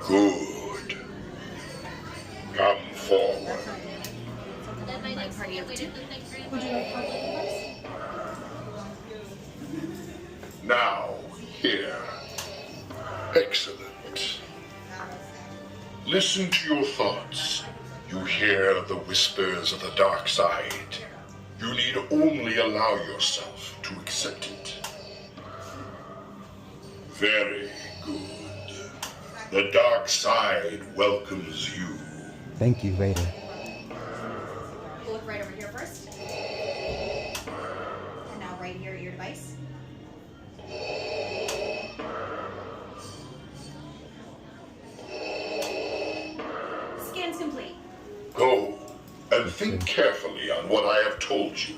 Good. Come forward. Then my next party of wait two. until next round. Would you like coffee Now, here. Excellent. Listen to your thoughts. You hear the whispers of the dark side. You need only allow yourself to accept it. Very good. The dark side welcomes you. Thank you, Vader. We'll look right over here first. And now right here at your device. Scan's complete. Go and think carefully on what I have told you.